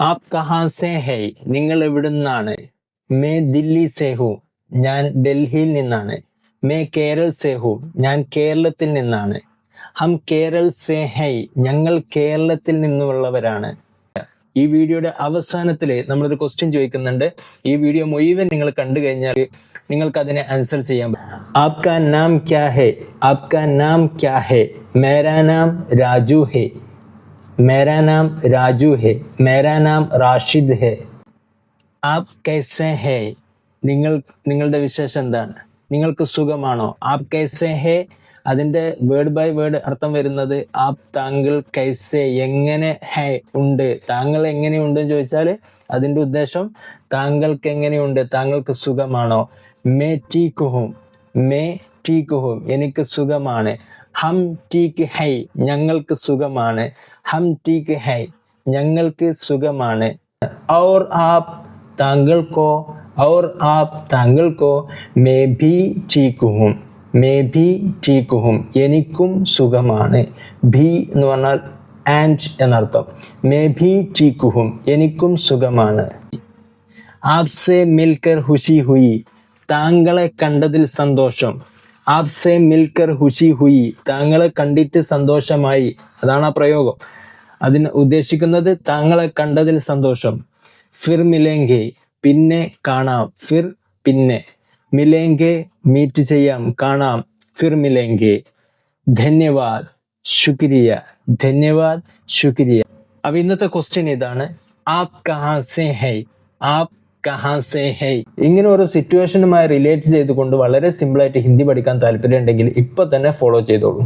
App കഹാ സേ high, നിങ്ങൾ എവിടുന്നാണ്? മേ ദില്ലി സേ ഹൂ, ഞാൻ ഡൽഹിയിൽ നിന്നാണ്. മേ കേരൾ സേ ഹൂ, ഞാൻ കേരളത്തിൽ നിന്നാണ്. ഹം കേരൾ സേ ഹൈ, ഞങ്ങൾ കേരളത്തിൽ നിന്നുള്ളവരാണ്. ഈ വീഡിയോയുടെ അവസാനത്തിൽ നമ്മളൊരു ക്വസ്റ്റ്യൻ ചോദിക്കുന്നുണ്ട്. ഈ വീഡിയോ മുഴുവൻ നിങ്ങൾ കണ്ടു കഴിഞ്ഞാൽ നിങ്ങൾക്ക് അതിനെ ആൻസർ ചെയ്യാൻ പറ്റും. ആപ്കാ നാം ക്യാ ഹേ? ആപ്കാ നാം ക്യാ ഹേ? മേരാ നാം രാജു ഹേ. മേരാ നാം രാജു ഹേ. മേരാ നാം റാഷിദ് ഹേ. ആപ് കൈസേ ഹേ? നിങ്ങളുടെ വിശേഷം എന്താണ്? നിങ്ങൾക്ക് സുഖമാണോ? ആപ് കൈസേ ഹേ? അതിന്റെ വേർഡ് ബൈ വേർഡ് അർത്ഥം വരുന്നത് ആപ്, താങ്കൾ, കൈസേ, എങ്ങനെ, ഹേ, ഉണ്ട്, താങ്കൾ എങ്ങനെയുണ്ട് എന്ന് ചോദിച്ചാൽ അതിന്റെ ഉദ്ദേശം താങ്കൾക്ക് എങ്ങനെയുണ്ട്, താങ്കൾക്ക് സുഖമാണോ. മേ ടീക്ക് ഹും, മേ ടീക്ക് ഹും, എനിക്ക് സുഖമാണ്. ഹം ടീക്ക് ഹൈ, ഞങ്ങൾക്ക് സുഖമാണ്. ഹം ടീക്ക് ഹൈ, ഞങ്ങൾക്ക് സുഖമാണ്. ഔർ ആപ്, താങ്കൾക്കോ. ഔർ ആപ്, താങ്കൾക്കോ. മേ ഭി ടീക്ക് ഹും, മേ ഭി ടീക്ക് ഹും, എനിക്കും സുഖമാണ്. ഭി എന്ന് പറഞ്ഞാൽ ആൻഡ് എന്നർത്ഥം. മേ ഭി ടീക്ക് ഹും, എനിക്കും സുഖമാണ്. ആപ്സെ മിൽക്കർ ഖുശി ഹുയി, താങ്കളെ കണ്ടതിൽ സന്തോഷം. ആപ്സെ മിൽക്കർ ഖുശി ഹുയി, താങ്കളെ കണ്ടിട്ട് സന്തോഷമായി. അതാണ് ആ പ്രയോഗം. അതിന് ഉദ്ദേശിക്കുന്നത് താങ്കളെ കണ്ടതിൽ സന്തോഷം. ഫിർ മിലേംഗെ, പിന്നെ കാണാം. ഫിർ, പിന്നെ. മിലേംഗെ, മീറ്റ് ചെയ്യാം, കാണാം. ഫിർ മിലേംഗെ. ധന്യവാദ്, ശുക്രിയ. ധന്യവാദ്, ശുക്രിയ. അപ്പൊ ഇന്നത്തെ ക്വസ്റ്റ്യൻ ഇതാണ്, ആപ് കഹാ സേ ഹൈ? ആപ് കഹാ സേ ഹൈ? ഇങ്ങനെ ഒരു സിറ്റുവേഷനുമായി റിലേറ്റ് ചെയ്തുകൊണ്ട് വളരെ സിമ്പിൾ ആയിട്ട് ഹിന്ദി പഠിക്കാൻ താല്പര്യം ഉണ്ടെങ്കിൽ ഇപ്പൊ തന്നെ ഫോളോ ചെയ്തോളൂ.